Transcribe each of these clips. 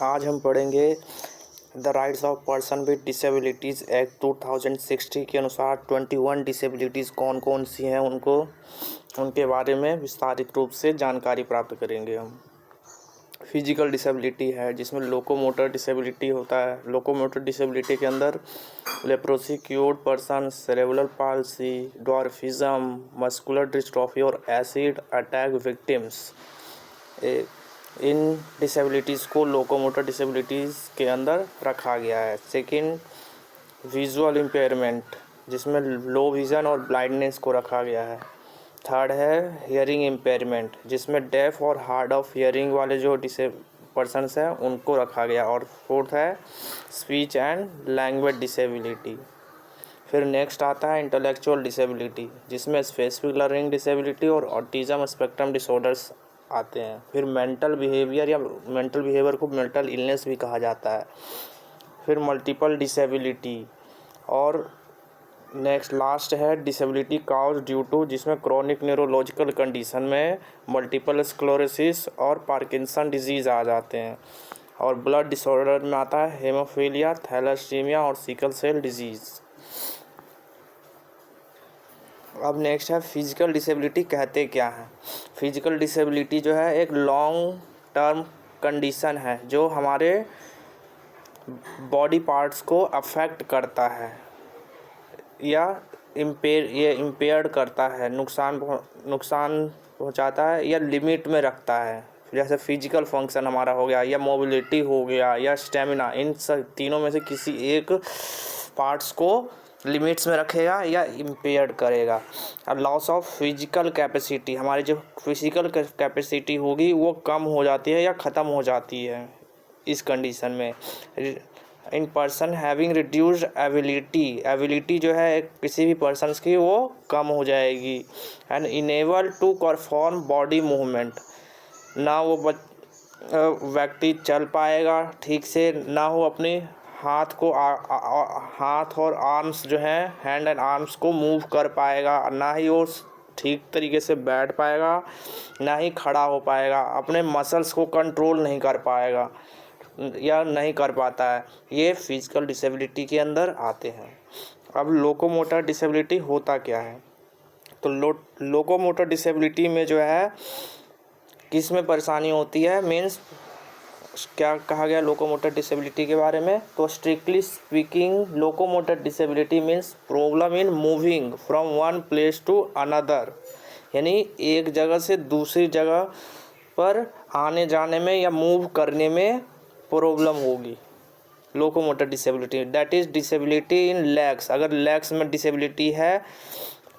आज हम पढ़ेंगे the rights of person with disabilities act 2060 के अनुसार 21 डिसेबिलिटीज़ कौन कौन सी हैं उनके बारे में विस्तारित रूप से जानकारी प्राप्त करेंगे हम। फिजिकल डिसेबिलिटी है जिसमें लोकोमोटर डिसेबिलिटी होता है। लोकोमोटर डिसेबिलिटी के अंदर leprosy, cured person, cerebral palsy, dwarfism, muscular dystrophy और एसिड अटैक विक्टिम्स, इन डिसेबिलिटीज़ को लोकोमोटर डिसेबिलिटीज़ के अंदर रखा गया है। सेकंड, विजुअल इम्पेयरमेंट जिसमें लो विज़न और ब्लाइंडनेस को रखा गया है। थर्ड है हियरिंग इम्पेयरमेंट जिसमें डेफ और हार्ड ऑफ हियरिंग वाले जो पर्सनस हैं उनको रखा गया। और फोर्थ है स्पीच एंड लैंग्वेज डिसेबिलिटी। फिर नेक्स्ट आता है इंटेलेक्चुअल डिसेबिलिटी जिसमें स्पेसिफिक लर्निंग डिसेबिलिटी और ऑटिज़म स्पेक्ट्रम डिसऑर्डर्स आते हैं। फिर मेंटल बिहेवियर या मेंटल बिहेवियर को मेंटल इलनेस भी कहा जाता है। फिर मल्टीपल डिसेबिलिटी और नेक्स्ट लास्ट है डिसेबिलिटी काउज ड्यू टू, जिसमें क्रोनिक न्यूरोलॉजिकल कंडीशन में मल्टीपल स्क्लेरोसिस और पार्किंसन डिजीज़ आ जाते हैं। और ब्लड डिसऑर्डर में आता है हेमोफीलिया, थैलेसीमिया और सिकल सेल डिजीज़। अब नेक्स्ट है फिजिकल डिसेबिलिटी कहते क्या है। फिजिकल डिसेबिलिटी जो है एक लॉन्ग टर्म कंडीशन है जो हमारे बॉडी पार्ट्स को अफेक्ट करता है या इम्पेयर्ड करता है, नुकसान पहुंचाता है या लिमिट में रखता है। जैसे फिजिकल फंक्शन हमारा हो गया या मोबिलिटी हो गया या स्टेमिना, इन सब तीनों में से किसी एक पार्ट्स को लिमिट्स में रखेगा या इम्पेयर्ड करेगा। अब लॉस ऑफ फिजिकल कैपेसिटी, हमारी जो फिजिकल कैपेसिटी होगी वो कम हो जाती है या ख़त्म हो जाती है इस कंडीशन में। In person having reduced ability जो है किसी भी पर्सनस की वो कम हो जाएगी। And enable to perform body movement, ना वो व्यक्ति चल पाएगा ठीक से, ना वो अपने हाथ और आर्म्स जो हैं हैंड एंड आर्म्स को मूव कर पाएगा, ना ही वो ठीक तरीके से बैठ पाएगा, ना ही खड़ा हो पाएगा, अपने मसल्स को कंट्रोल नहीं कर पाएगा या नहीं कर पाता है। ये फिजिकल डिसेबिलिटी के अंदर आते हैं। अब लोकोमोटर डिसेबिलिटी होता क्या है, तो लोकोमोटर डिसेबिलिटी में जो है किस में परेशानी होती है, मीन्स क्या कहा गया लोकोमोटर डिसेबिलिटी के बारे में, तो strictly speaking locomotor disability means problem in moving from one place to another, यानी एक जगह से दूसरी जगह पर आने जाने में या मूव करने में प्रॉब्लम होगी। Locomotor disability that is disability in legs, अगर लेग्स में डिसेबिलिटी है,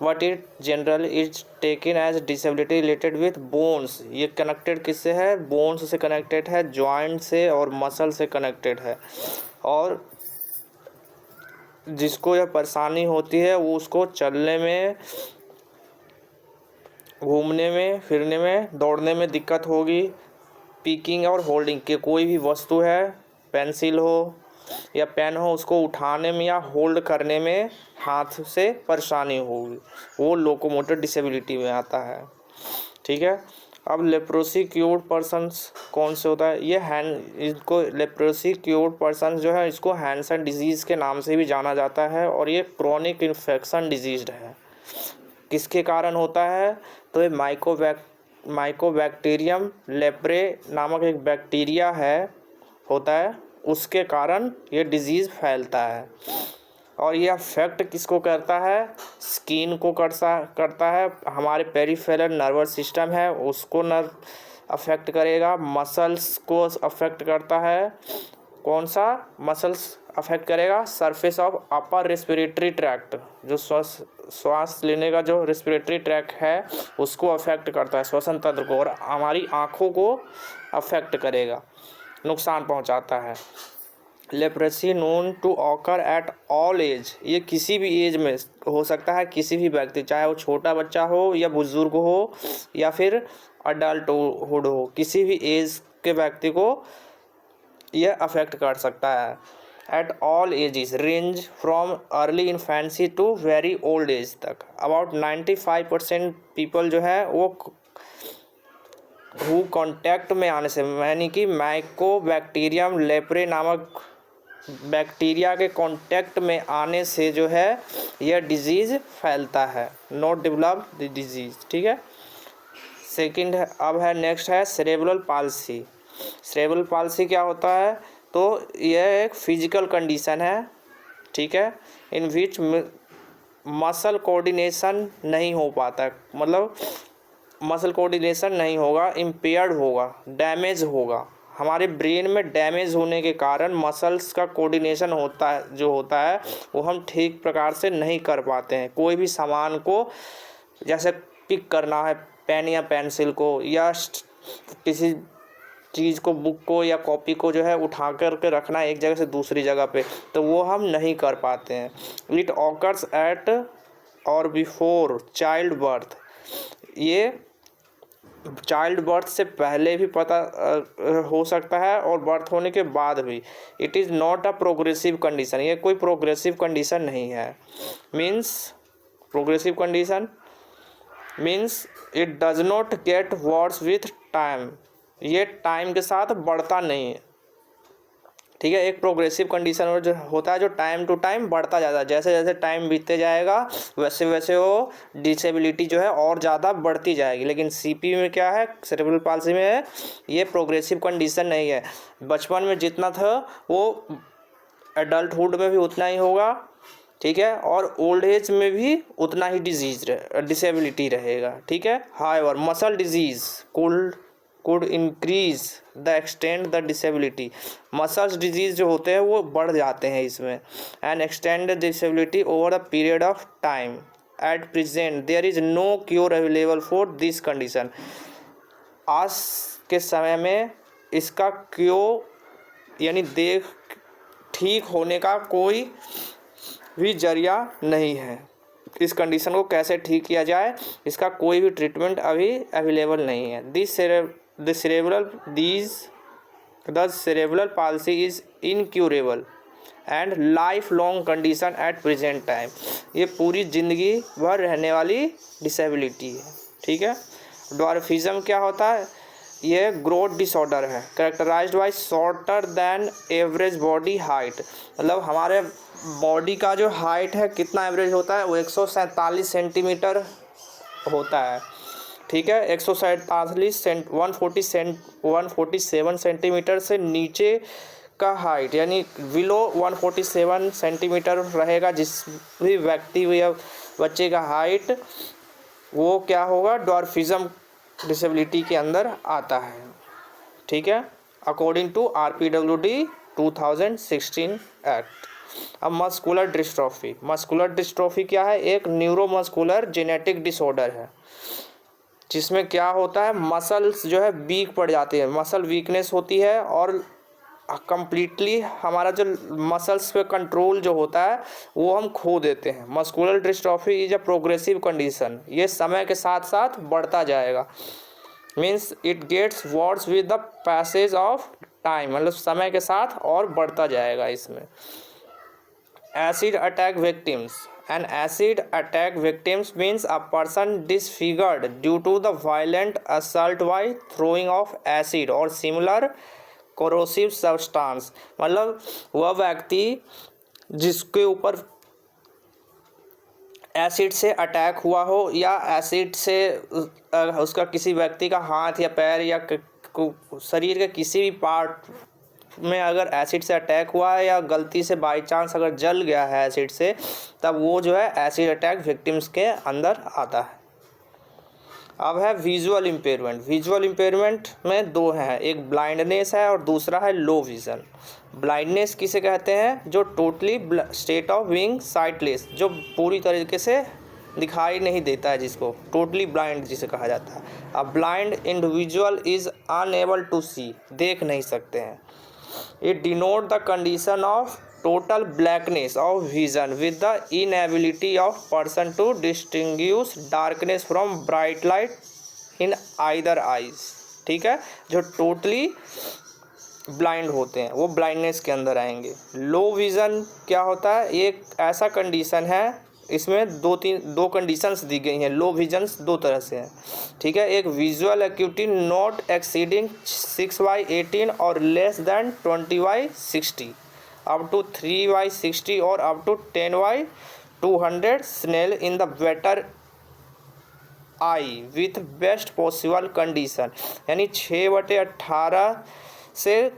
what it general is taken as disability related with bones, ये कनेक्टेड किससे है, बोन्स से कनेक्टेड है, जॉइंट से और मसल से कनेक्टेड है। और जिसको यह परेशानी होती है वो उसको चलने में, घूमने में, फिरने में, दौड़ने में दिक्कत होगी। पिकिंग और होल्डिंग के कोई भी वस्तु है, पेंसिल हो या पेन हो, उसको उठाने में या होल्ड करने में हाथ से परेशानी होगी, वो लोकोमोटर डिसेबिलिटी में आता है। ठीक है। अब लेप्रोसी क्यूर्ड पर्सन्स कौन से होता है, ये इसको लेप्रोसी क्यूर्ड पर्सन जो है इसको हैंसन डिजीज़ के नाम से भी जाना जाता है और ये क्रोनिक इन्फेक्शन डिजीज है। किसके कारण होता है, तो ये माइकोबैक्टीरियम लेप्रे नामक एक बैक्टीरिया होता है, उसके कारण ये डिजीज़ फैलता है। और ये अफेक्ट किसको करता है, स्किन को करता है, हमारे पेरिफेरल नर्वस सिस्टम है उसको अफेक्ट करेगा, मसल्स को अफेक्ट करता है। कौन सा मसल्स अफेक्ट करेगा, surface of upper respiratory tract, जो श्वास लेने का जो रेस्पिरेटरी ट्रैक्ट है उसको अफेक्ट करता है, श्वसन तंत्र को, और हमारी आँखों को अफेक्ट करेगा, नुकसान पहुंचाता है। Leprosy known to occur at all age, ये किसी भी एज में हो सकता है, किसी भी व्यक्ति, चाहे वो छोटा बच्चा हो या बुजुर्ग हो या फिर अडल्टहुड हो, किसी भी एज के व्यक्ति को यह अफेक्ट कर सकता है। At all ages, range from early infancy to very old age तक। अबाउट 95% पीपल जो है वो हु कांटेक्ट में आने से, यानी कि माइकोबैक्टीरियम लेप्रे नामक बैक्टीरिया के कांटेक्ट में आने से जो है यह डिजीज़ फैलता है, नॉट डेवलप द डिजीज़। ठीक है, सेकंड है, अब है नेक्स्ट है सेरेब्रल पाल्सी। सेरेब्रल पाल्सी क्या होता है? तो यह एक फिजिकल कंडीशन है, ठीक है, इन विच मसल कोऑर्डिनेशन नहीं हो पाता, मतलब मसल कोऑर्डिनेशन नहीं होगा, इम्पेयर्ड होगा, डैमेज होगा। हमारे ब्रेन में डैमेज होने के कारण मसल्स का कोऑर्डिनेशन होता है, जो होता है वो हम ठीक प्रकार से नहीं कर पाते हैं। कोई भी सामान को जैसे पिक करना है, पेन या पेंसिल को, या किसी चीज़ को, बुक को या कॉपी को जो है उठा कर के रखना है एक जगह से दूसरी जगह पे, तो वो हम नहीं कर पाते हैं। इट ऑकर्स एट और बिफोर चाइल्ड बर्थ, ये चाइल्ड बर्थ से पहले भी पता हो सकता है और बर्थ होने के बाद भी। It is not a progressive condition, ये कोई प्रोग्रेसिव कंडीशन नहीं है। Means progressive condition means it does not get worse with time, ये टाइम के साथ बढ़ता नहीं है। ठीक है, एक प्रोग्रेसिव कंडीशन जो होता है जो टाइम टू टाइम बढ़ता जाता है, जैसे जैसे टाइम बीतते जाएगा वैसे वैसे वो डिसेबिलिटी जो है और ज़्यादा बढ़ती जाएगी। लेकिन सीपी में क्या है, सेरेब्रल पाल्सी में है, ये प्रोग्रेसिव कंडीशन नहीं है। बचपन में जितना था वो एडल्टहुड में भी उतना ही होगा, ठीक है, और ओल्ड एज में भी उतना ही डिसेबिलिटी रहेगा। ठीक है, however muscle disease could increase the extend the disability, muscles disease जो होते हैं वो बढ़ जाते हैं इसमें। and extend the disability over a period of time, at present there is no cure available for this condition, आज के समय में इसका क्योर यानी ठीक होने का कोई भी जरिया नहीं है। इस कंडीशन को कैसे ठीक किया जाए, इसका कोई भी ट्रीटमेंट अभी अवेलेबल नहीं है। The cerebral palsy is incurable and lifelong condition at present time, ये पूरी ज़िंदगी भर रहने वाली डिसेबिलिटी है। ठीक है, ड्वार्फिज्म क्या होता है? ये ग्रोथ डिसऑर्डर है, characterised by shorter than average body height, मतलब हमारे बॉडी का जो हाइट है कितना एवरेज होता है, वो 147 सेंटीमीटर होता है। ठीक है, 147 सेंटीमीटर से नीचे का हाइट यानी बिलो 147 सेंटीमीटर रहेगा जिस भी व्यक्ति या बच्चे का हाइट, वो क्या होगा, ड्वार्फिज्म डिसेबिलिटी के अंदर आता है। ठीक है, अकॉर्डिंग टू RPWD 2016 एक्ट। अब मस्कुलर डिस्ट्रोफी क्या है? एक न्यूरोमस्कुलर जेनेटिक डिसऑर्डर है जिसमें क्या होता है, मसल्स जो है वीक पड़ जाते हैं, मसल वीकनेस होती है और कंप्लीटली हमारा जो मसल्स पे कंट्रोल जो होता है वो हम खो देते हैं। Muscular dystrophy is a progressive condition, ये समय के साथ साथ बढ़ता जाएगा। Means it gets worse with the passage of time, मतलब समय के साथ और बढ़ता जाएगा इसमें। Acid attack victims, an acid attack victims means a person disfigured due to the violent assault by throwing of acid or similar corrosive substance, मतलब वह व्यक्ति जिसके ऊपर एसिड से अटैक हुआ हो या एसिड से उसका किसी व्यक्ति का हाथ या पैर या शरीर के किसी भी पार्ट में अगर एसिड से अटैक हुआ है या गलती से बाई चांस अगर जल गया है एसिड से, तब वो जो है एसिड अटैक विक्टिम्स के अंदर आता है। अब है विजुअल इम्पेयरमेंट में दो हैं, एक ब्लाइंडनेस है और दूसरा है लो विज़न। ब्लाइंडनेस किसे कहते हैं? जो टोटली स्टेट ऑफ बीइंग साइटलेस, जो पूरी तरीके से दिखाई नहीं देता है, जिसको टोटली ब्लाइंड जिसे कहा जाता है। A blind individual is unable to see, देख नहीं सकते हैं। It denote the condition of total blackness of vision with the inability of person to distinguish darkness from bright light in either eyes। ठीक है, जो टोटली ब्लाइंड होते हैं वो ब्लाइंडनेस के अंदर आएंगे। लो विज़न क्या होता है? एक ऐसा कंडीशन है, इसमें दो कंडीशंस दी गई हैं। लो विजन्स दो तरह से हैं, ठीक है। एक विजुअल एक्यूटी नॉट एक्सीडिंग 6/18 और लेस देन 20/60, अप टू 3/60 और up to 10/200 Snellen in the better eye with best possible condition. यानी 6/18 से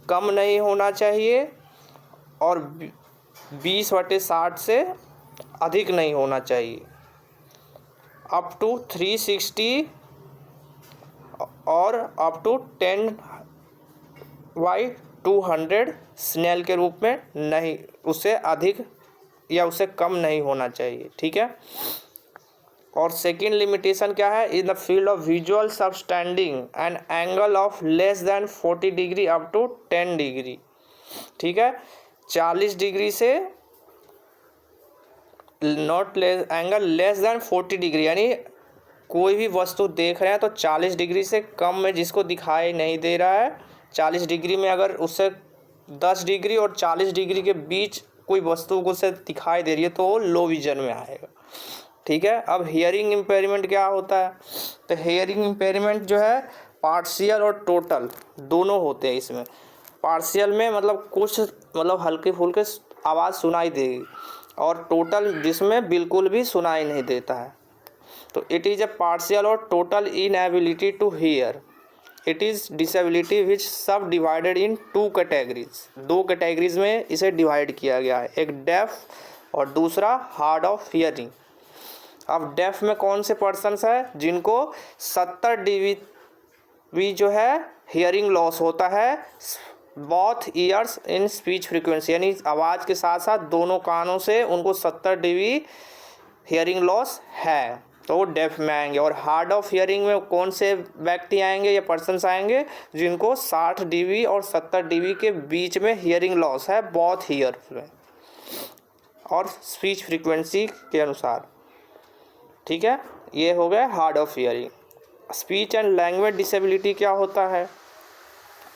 कम नहीं होना चाहिए और 20/60 से अधिक नहीं होना चाहिए। अप टू 360 और अप टू 10/200 स्नेल के रूप में नहीं, उससे अधिक या उससे कम नहीं होना चाहिए, ठीक है। और सेकेंड लिमिटेशन क्या है, in the field of visual subtending an angle of less than 40 degree up to 10 degree, ठीक है। 40 डिग्री से एंगल लेस देन 40 डिग्री, यानी कोई भी वस्तु देख रहे हैं तो 40 डिग्री से कम में जिसको दिखाई नहीं दे रहा है, 40 डिग्री में अगर उससे 10 डिग्री और 40 डिग्री के बीच कोई वस्तु को से दिखाई दे रही है तो वो लो विजन में आएगा, ठीक है। अब हियरिंग इम्पेयरमेंट क्या होता है, तो हियरिंग इम्पेयरमेंट जो है पार्शियल और टोटल दोनों होते हैं। इसमें पार्शियल में मतलब कुछ मतलब हल्के फुल्के आवाज़ सुनाई देगी, और टोटल जिसमें बिल्कुल भी सुनाई नहीं देता है। तो इट इज़ ए पार्शियल और total inability to hear. It is disability which subdivided in 2 categories. 2 categories में इसे डिवाइड किया गया है, एक डेफ और दूसरा हार्ड ऑफ हियरिंग। अब डेफ में कौन से पर्सन्स है, जिनको 70 dB जो है हियरिंग लॉस होता है, both years in speech frequency, यानी आवाज़ के साथ साथ दोनों कानों से उनको 70 dB हियरिंग लॉस है, तो वो डेफ में आएंगे। और हार्ड ऑफ हियरिंग में कौन से व्यक्ति आएंगे या पर्सन्स आएंगे, जिनको 60 dB और 70 dB के बीच में हियरिंग लॉस है बोथ ईयर्स में और स्पीच फ्रीक्वेंसी के अनुसार, ठीक है। ये हो गया hard of hearing. Speech and language disability क्या होता है,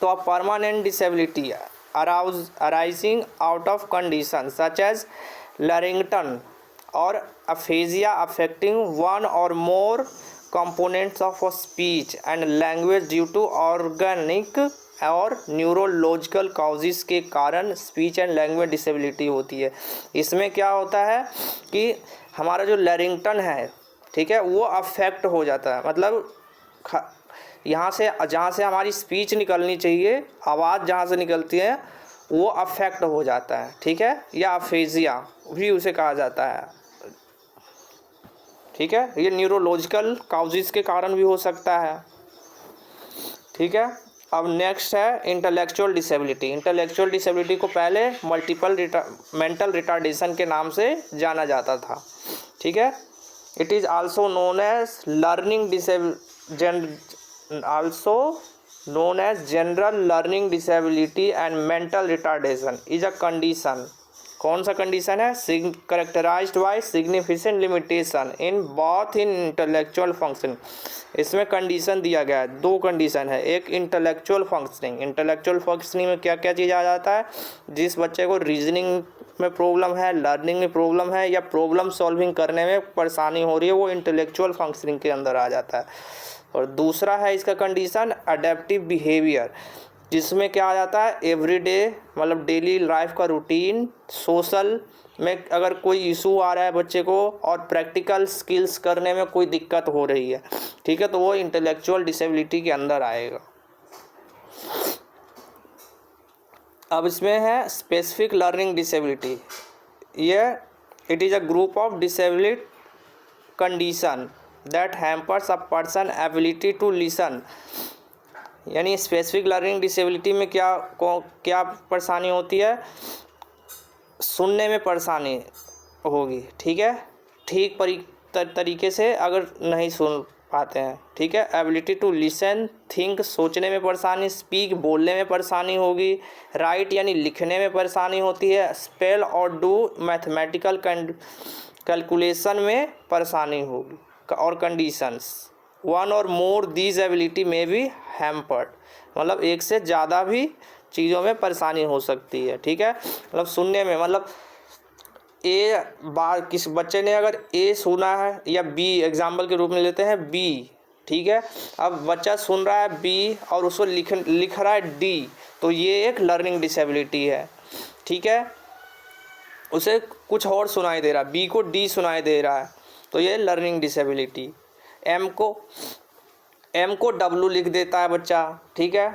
तो a permanent disability arising out of condition such as laryngectomy और aphasia affecting one or more components of a speech and language due to organic और neurological causes के कारण speech and language disability होती है। इसमें क्या होता है कि हमारा जो लैरिंगटन है, ठीक है, वो अफेक्ट हो जाता है। मतलब यहाँ से जहाँ से हमारी स्पीच निकलनी चाहिए, आवाज़ जहाँ से निकलती है वो अफेक्ट हो जाता है, ठीक है, या अफेजिया भी उसे कहा जाता है, ठीक है। ये न्यूरोलॉजिकल काउजेस के कारण भी हो सकता है, ठीक है। अब नेक्स्ट है इंटेलेक्चुअल डिसेबिलिटी। इंटेलेक्चुअल डिसेबिलिटी को पहले मल्टीपल मेंटल रिटार्डेशन के नाम से जाना जाता था, ठीक है। It is also known as general learning disability and mental retardation is a condition. कौन सा कंडीशन है, characterised by significant limitation in both in intellectual function. इसमें कंडीशन दिया गया है, 2 कंडीशन है। एक इंटेलेक्चुअल फंक्शनिंग। इंटेलेक्चुअल फंक्शनिंग में क्या क्या चीज़ आ जाता है, जिस बच्चे को रीजनिंग में प्रॉब्लम है, लर्निंग में प्रॉब्लम है या प्रॉब्लम सॉल्विंग करने में परेशानी हो रही है, वो इंटेलेक्चुअल फंक्शनिंग के अंदर आ जाता है। और दूसरा है इसका कंडीशन अडेप्टिव बिहेवियर, जिसमें क्या आ जाता है, एवरीडे मतलब डेली लाइफ का रूटीन, सोशल में अगर कोई इशू आ रहा है बच्चे को और प्रैक्टिकल स्किल्स करने में कोई दिक्कत हो रही है, ठीक है, तो वो इंटेलेक्चुअल डिसेबिलिटी के अंदर आएगा। अब इसमें है स्पेसिफिक लर्निंग डिसेबिलिटी। ये it is a group of disability condition that hampers a person ability to listen. यानी स्पेसिफिक लर्निंग डिसेबिलिटी में क्या परेशानी होती है, सुनने में परेशानी होगी, ठीक है, ठीक तरीके से अगर नहीं सुन पाते हैं, ठीक है। एबिलिटी टू लिसन, थिंक सोचने में परेशानी, स्पीक बोलने में परेशानी होगी, राइट यानी लिखने में परेशानी होती है, स्पेल और डू मैथमेटिकल कैलकुलेशन में परेशानी होगी। और कंडीशंस, वन और मोर दीज एबिलिटी में भी हैम्पर्ड, मतलब एक से ज़्यादा भी चीज़ों में परेशानी हो सकती है, ठीक है। मतलब सुनने में, मतलब ए बार किस बच्चे ने अगर ए सुना है या बी, एग्जाम्पल के रूप में लेते हैं बी, ठीक है। अब बच्चा सुन रहा है बी और उसको लिख रहा है डी, तो ये एक लर्निंग डिसेबिलिटी है, ठीक है। उसे कुछ और सुनाई दे रहा है, बी को डी सुनाई दे रहा है, तो ये लर्निंग डिसेबिलिटी। एम को डब्लू लिख देता है बच्चा, ठीक है,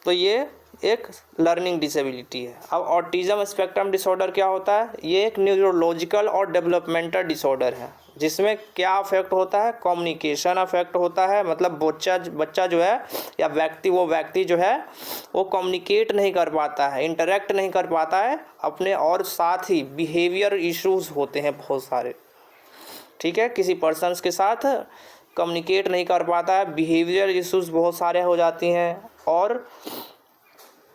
तो ये एक लर्निंग डिसेबिलिटी है। अब ऑटिज़म स्पेक्ट्रम डिसऑर्डर क्या होता है? ये एक न्यूरोलॉजिकल और डेवलपमेंटल डिसऑर्डर है, जिसमें क्या अफेक्ट होता है? कम्युनिकेशन अफेक्ट होता है, मतलब बच्चा जो है या वो व्यक्ति जो है वो कम्युनिकेट नहीं कर पाता है, इंटरेक्ट नहीं कर पाता है अपने, और साथ ही बिहेवियर इश्यूज होते हैं बहुत सारे, ठीक है। किसी पर्सन्स के साथ कम्युनिकेट नहीं कर पाता है, बिहेवियर इश्यूज बहुत सारे हो जाती हैं। और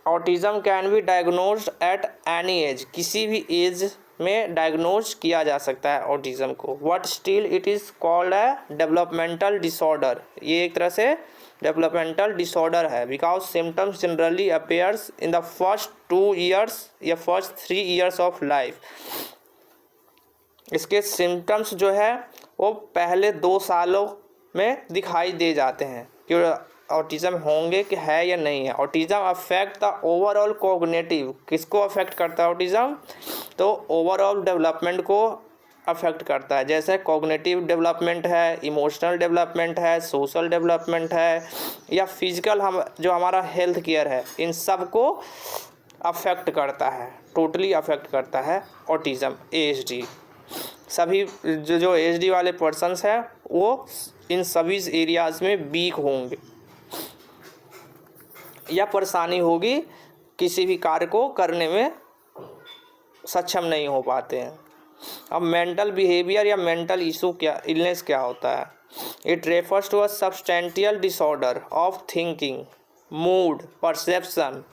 autism can be diagnosed at any as, किसी भी एज में डायग्नोज किया जा सकता है ऑटिज़म को। But still it is called a developmental disorder, ये एक तरह से डेवलपमेंटल डिसऑर्डर है, because symptoms generally appears in the first 2 years या फर्स्ट 3 years ऑफ लाइफ। इसके सिम्टम्स जो है वो पहले 2 सालों में दिखाई दे जाते हैं कि ऑटिज़म होंगे कि है या नहीं है। Autism affect the overall cognitive, किसको अफेक्ट करता है ऑटिज़म? तो ओवरऑल डेवलपमेंट को अफेक्ट करता है, जैसे कॉग्निटिव डेवलपमेंट है, इमोशनल डेवलपमेंट है, सोशल डेवलपमेंट है, या फिजिकल जो हमारा हेल्थ केयर है, इन सब को अफेक्ट करता है, टोटली अफेक्ट करता है ऑटिज़म। ASD सभी जो ASD वाले पर्सन्स हैं वो इन सभी एरियाज़ में वीक होंगे या परेशानी होगी, किसी भी कार्य को करने में सक्षम नहीं हो पाते हैं। अब मेंटल बिहेवियर या मेंटल इशू इलनेस क्या होता है? It refers to a substantial disorder of thinking, mood, perception,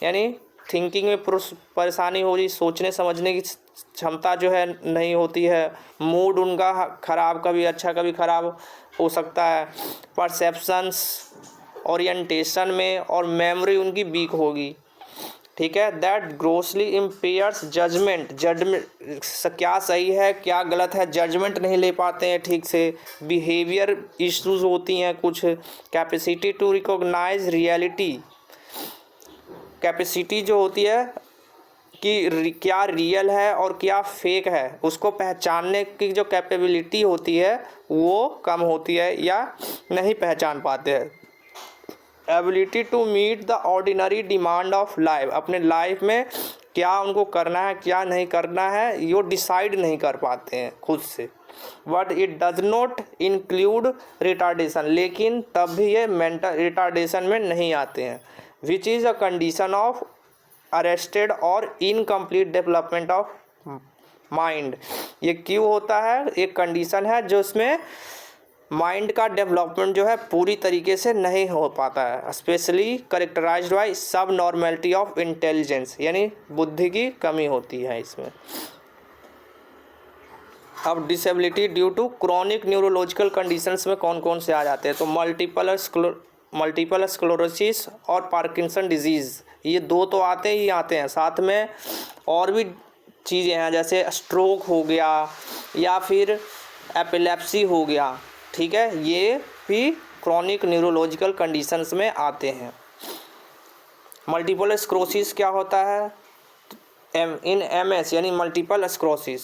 यानी थिंकिंग में परेशानी हो रही, सोचने समझने की क्षमता जो है नहीं होती है, मूड उनका खराब, कभी अच्छा कभी खराब हो सकता है, परसेप्शंस, ओरिएंटेशन में, और मेमोरी उनकी वीक होगी, ठीक है। दैट ग्रोसली इम्पेयर्स जजमेंट, क्या सही है क्या गलत है जजमेंट नहीं ले पाते हैं ठीक से। बिहेवियर इश्यूज होती हैं कुछ। Capacity to recognise reality, capacity जो होती है कि क्या रियल है और क्या फेक है, उसको पहचानने की जो कैपेबिलिटी होती है वो कम होती है या नहीं पहचान पाते हैं। Ability to meet the ordinary demand of life, अपने लाइफ में क्या उनको करना है क्या नहीं करना है ये डिसाइड नहीं कर पाते हैं खुद से। But it does not include retardation, लेकिन तब भी ये मेंटल रिटार्डेशन में नहीं आते हैं। Which is a condition of arrested और इनकम्प्लीट डेवलपमेंट ऑफ माइंड। ये क्यों होता है? एक कंडीशन है जो इसमें माइंड का डेवलपमेंट जो है पूरी तरीके से नहीं हो पाता है, specially characterised by subnormality of intelligence, यानी बुद्धि की कमी होती है इसमें। अब disability due to chronic neurological conditions में कौन कौन से आ जाते हैं? तो मल्टीपल स्क्लेरोसिस और पार्किंसन डिजीज़, ये 2 तो आते ही आते हैं, साथ में और भी चीज़ें हैं जैसे स्ट्रोक हो गया या फिर एपिलेप्सी हो गया, ठीक है, ये भी क्रॉनिक न्यूरोलॉजिकल कंडीशंस में आते हैं। मल्टीपल स्क्लेरोसिस क्या होता है? इन MS यानी multiple sclerosis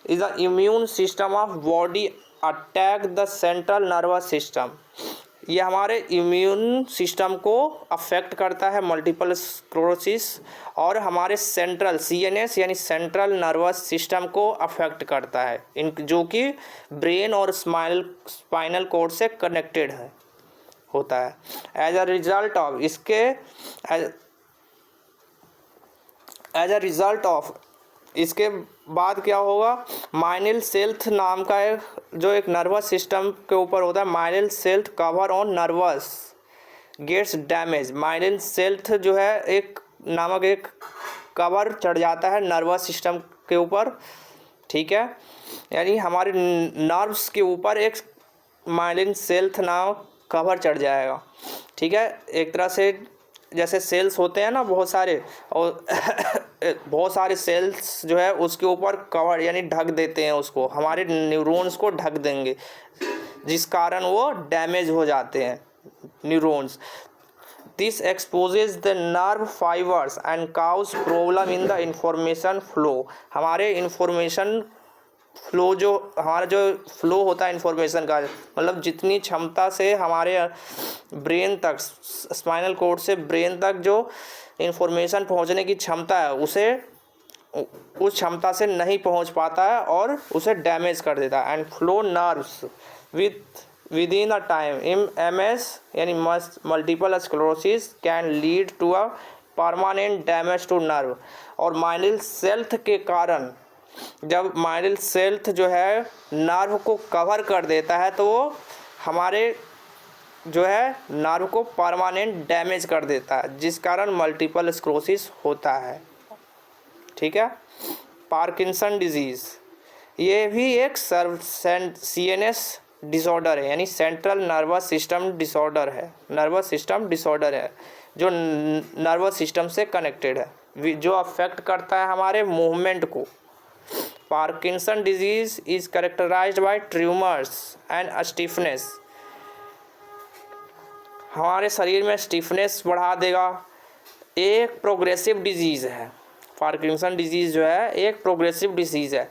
is the immune system of body attack the central nervous system. ये हमारे इम्यून सिस्टम को अफेक्ट करता है मल्टीपल स्क्लेरोसिस, और हमारे सेंट्रल CNS यानी सेंट्रल नर्वस सिस्टम को अफेक्ट करता है, जो कि ब्रेन और स्पाइनल कॉर्ड से कनेक्टेड होता है। एज अ रिजल्ट ऑफ इसके बाद क्या होगा? माइनिल सेल्थ नाम का जो एक नर्वस सिस्टम के ऊपर होता है, myelin sheath cover on nerves gets damage. Myelin sheath जो है एक कवर चढ़ जाता है नर्वस सिस्टम के ऊपर, ठीक है, यानी हमारे नर्व्स के ऊपर एक माइलिन सेल्थ नाम कवर चढ़ जाएगा, ठीक है। एक तरह से जैसे सेल्स होते हैं ना बहुत सारे, और बहुत सारे सेल्स जो है उसके ऊपर कवर यानी ढक देते हैं उसको, हमारे न्यूरॉन्स को ढक देंगे, जिस कारण वो डैमेज हो जाते हैं neurons. This exposes the nerve fibres and cause problem in the information flow. हमारे इंफॉर्मेशन फ्लो जो हमारा जो फ्लो होता है इंफॉर्मेशन का, मतलब जितनी क्षमता से हमारे ब्रेन तक, स्पाइनल कॉर्ड से ब्रेन तक जो इंफॉर्मेशन पहुंचने की क्षमता है उसे उस क्षमता से नहीं पहुंच पाता है और उसे डैमेज कर देता है। And flow nerves within a time MS यानी multiple sclerosis can lead to a permanent damage to nerve. और माइलिन सेल्थ के कारण, जब माइलिन सेल्थ जो है नर्व को कवर कर देता है तो वो हमारे जो है नर्व को परमानेंट डैमेज कर देता है, जिस कारण मल्टीपल स्क्लेरोसिस होता है। ठीक है। पार्किंसन डिजीज़, ये भी एक CNS डिसऑर्डर है, यानी सेंट्रल नर्वस सिस्टम डिसऑर्डर है, नर्वस सिस्टम डिसऑर्डर है जो नर्वस सिस्टम से कनेक्टेड है, जो अफेक्ट करता है हमारे मूवमेंट को। Parkinson disease is characterised by tumours and stiffness. हमारे शरीर में स्टिफनेस बढ़ा देगा। एक प्रोग्रेसिव डिजीज़ है पार्किंसन डिजीज़, जो है एक प्रोग्रेसिव डिजीज़ है।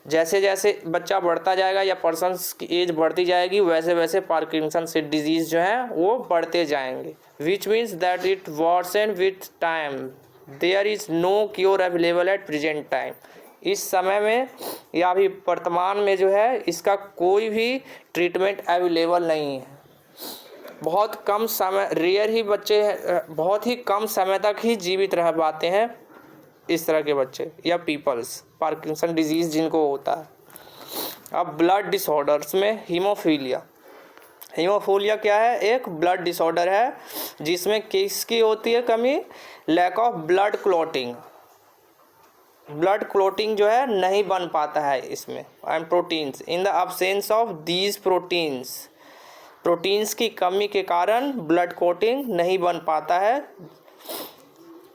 जैसे जैसे बच्चा बढ़ता जाएगा या पर्सन्स की एज बढ़ती जाएगी वैसे वैसे पार्किंसन से डिजीज़ जो है वो बढ़ते जाएंगे। Which means that it worsen with time, there is no cure available at present time. इस समय में या भी वर्तमान में जो है इसका कोई भी ट्रीटमेंट अवेलेबल नहीं है। बहुत कम समय, रेयर ही बच्चे बहुत ही कम समय तक ही जीवित रह पाते हैं इस तरह के बच्चे या पीपल्स, पार्किंसन डिजीज़ जिनको होता है। अब ब्लड डिसऑर्डर्स में हीमोफीलिया। हीमोफीलिया क्या है? एक ब्लड डिसऑर्डर है जिसमें किसकी होती है कमी? Lack of blood clotting. Blood clotting जो है नहीं बन पाता है इसमें। And proteins, in the absence of these proteins, proteins की कमी के कारण ब्लड क्लॉटिंग नहीं बन पाता है।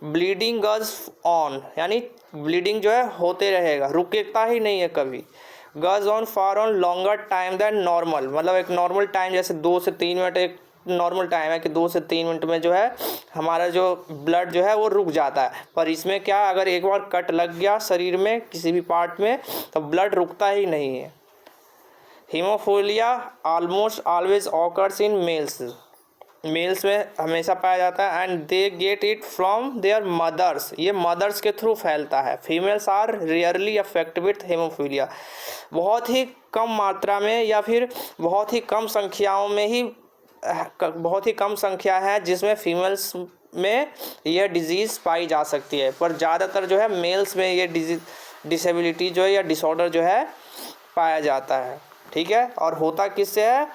ब्लीडिंग गज ऑन, यानी ब्लीडिंग जो है होते रहेगा, रुकता ही नहीं है कभी। Goes on for on longer time than normal, मतलब एक नॉर्मल टाइम जैसे 2 से 3 मिनट एक नॉर्मल टाइम है कि 2 से 3 मिनट में जो है हमारा जो ब्लड जो है वो रुक जाता है। पर इसमें क्या, अगर एक बार कट लग गया शरीर में किसी भी पार्ट में तो ब्लड रुकता ही नहीं है। Haemophilia almost always occurs in males, males में हमेशा पाया जाता है। And they get it from their mothers, ये मदर्स के थ्रू फैलता है। Females are rarely affected with haemophilia, बहुत ही कम मात्रा में या फिर बहुत ही कम संख्याओं में ही, बहुत ही कम संख्या है जिसमें फीमेल्स में यह डिजीज़ पाई जा सकती है। पर ज़्यादातर जो है मेल्स में ये डिसेबिलिटी जो है या डिसऑर्डर जो है पाया जाता है। ठीक है। और होता किससे है?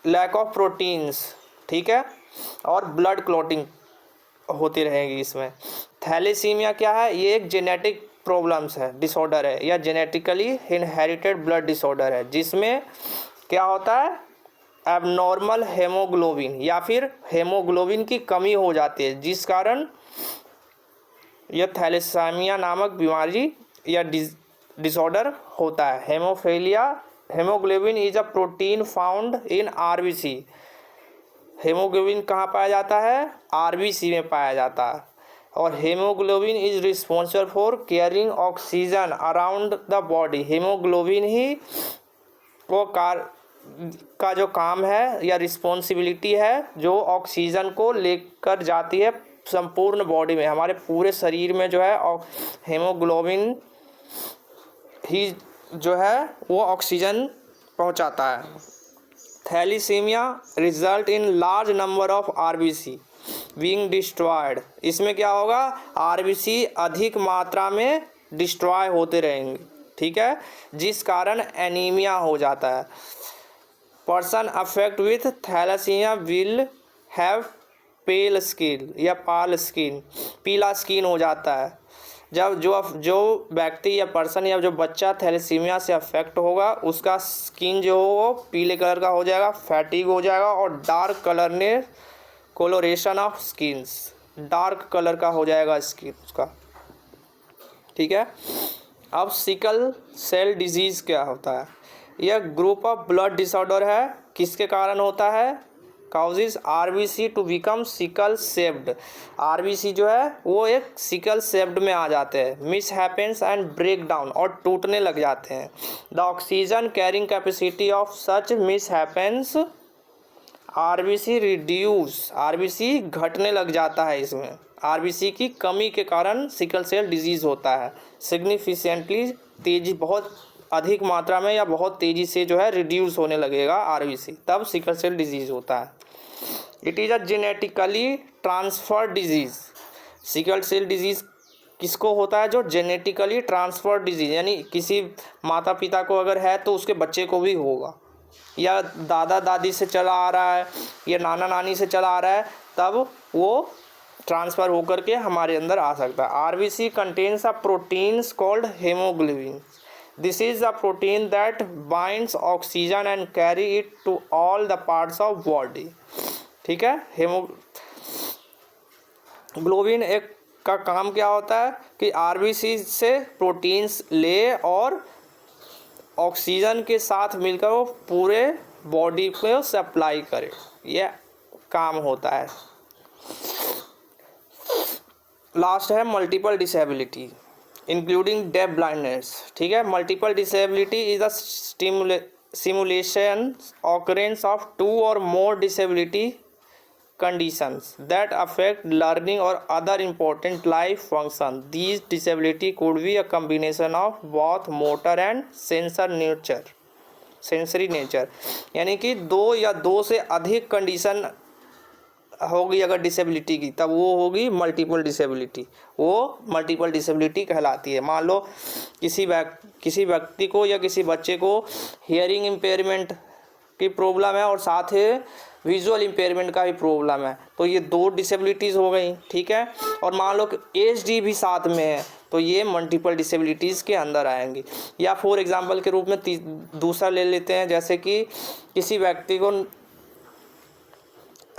लैक ऑफ प्रोटीन्स, ठीक है, और ब्लड क्लॉटिंग होती रहेगी इसमें। थैलेसीमिया क्या है? ये एक जेनेटिक प्रॉब्लम्स है, डिसऑर्डर है या जेनेटिकली इनहेरिटेड ब्लड डिसऑर्डर है, जिसमें क्या होता है? एबनॉर्मल हेमोग्लोबिन या फिर हेमोग्लोबिन की कमी हो जाती है, जिस कारण यह थैलेसीमिया नामक बीमारी या डिसऑर्डर होता है। Haemophilia, haemoglobin is a protein found in RBC। Haemoglobin कहाँ पाया जाता है? RBC में पाया जाता है। और haemoglobin is responsible for carrying oxygen around the body. Haemoglobin ही वो का जो काम है या रिस्पॉन्सिबिलिटी है जो ऑक्सीजन को लेकर जाती है संपूर्ण बॉडी में, हमारे पूरे शरीर में जो है हेमोग्लोबिन ही जो है वो ऑक्सीजन पहुंचाता है। Thalassaemia result in large number of RBC being destroyed. इसमें क्या होगा? RBC अधिक मात्रा में डिस्ट्रॉय होते रहेंगे, ठीक है, जिस कारण एनीमिया हो जाता है। Person affect with thalassaemia will have pale skin या पाल स्किन, पीला स्किन हो जाता है। जब जो व्यक्ति या पर्सन या जो बच्चा थैलेसीमिया से अफेक्ट होगा उसका स्किन जो हो वो पीले कलर का हो जाएगा, फैटिग हो जाएगा और डार्क कलर ने कोलोरेशन ऑफ स्किन्स, डार्क कलर का हो जाएगा स्किन उसका, ठीक है। अब सिकल सेल डिजीज़ क्या होता है? यह ग्रुप ऑफ ब्लड डिसऑर्डर है, किसके कारण होता है? Causes RBC to become sickle shaped. RBC जो है वो एक सिकल शेप्ड में आ जाते हैं, misshapen and break down, और टूटने लग जाते हैं। The oxygen carrying capacity of such misshapen, RBC reduce, RBC घटने लग जाता है इसमें, आरबीसी की कमी के कारण सिकल सेल डिजीज़ होता है। सिग्निफिकेंटली तेजी, बहुत अधिक मात्रा में या बहुत तेज़ी से जो है रिड्यूस होने लगेगा आरबीसी, तब सिकल सेल डिजीज़ होता है। It is a genetically transferred disease. Sickle cell disease किसको होता है? जो जेनेटिकली ट्रांसफर्ड डिजीज़, यानी किसी माता पिता को अगर है तो उसके बच्चे को भी होगा, या दादा दादी से चला आ रहा है या नाना नानी से चला आ रहा है, तब वो ट्रांसफ़र होकर के हमारे अंदर आ सकता है। RBC contains a proteins called haemoglobin. This is a protein that binds oxygen and carry it to all the parts of body, ठीक है। हेमोग्लोबिन एक का काम क्या होता है कि आरबीसी से प्रोटीन्स ले और ऑक्सीजन के साथ मिलकर वो पूरे बॉडी को सप्लाई करे, यह काम होता है। लास्ट है multiple disability including deaf blindness, ठीक है। Multiple disability is a simulation occurrence of two or more disability conditions that affect learning or other important life function. These disability could be a combination of both motor and sensory nature, यानी कि दो या दो से अधिक condition होगी अगर disability की, तब वो होगी मल्टीपल डिसेबिलिटी, वो मल्टीपल डिसेबिलिटी कहलाती है। मान लो किसी व्यक्ति को या किसी बच्चे को हियरिंग इम्पेयरमेंट की प्रॉब्लम है और साथ ही विजुअल इम्पेयरमेंट का भी प्रॉब्लम है, तो ये दो डिसेबिलिटीज़ हो गई, ठीक है। और मान लो कि एचडी भी साथ में है, तो ये मल्टीपल डिसेबिलिटीज़ के अंदर आएंगी। या फॉर एग्जांपल के रूप में दूसरा ले लेते हैं, जैसे कि किसी व्यक्ति को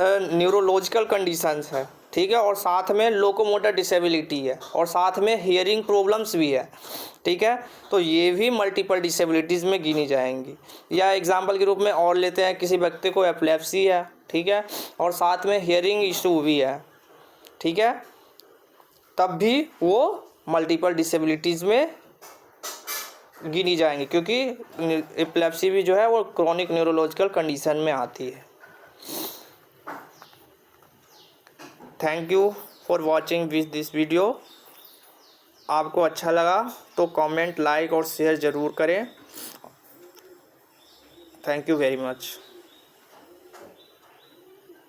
न्यूरोलॉजिकल कंडीशंस है, ठीक है, और साथ में लोकोमोटर डिसेबिलिटी है और साथ में हियरिंग प्रॉब्लम्स भी है, ठीक है, तो ये भी मल्टीपल डिसेबिलिटीज़ में गिनी जाएंगी। या एग्जांपल के रूप में और लेते हैं, किसी व्यक्ति को एपिलेप्सी है, ठीक है, और साथ में हियरिंग इशू भी है, ठीक है, तब भी वो मल्टीपल डिसेबिलिटीज़ में गिनी जाएंगी, क्योंकि एपिलेप्सी भी जो है वो क्रॉनिक न्यूरोलॉजिकल कंडीशन में आती है। Thank you for watching this video. आपको अच्छा लगा तो कमेंट, लाइक और शेयर ज़रूर करें। Thank you very much.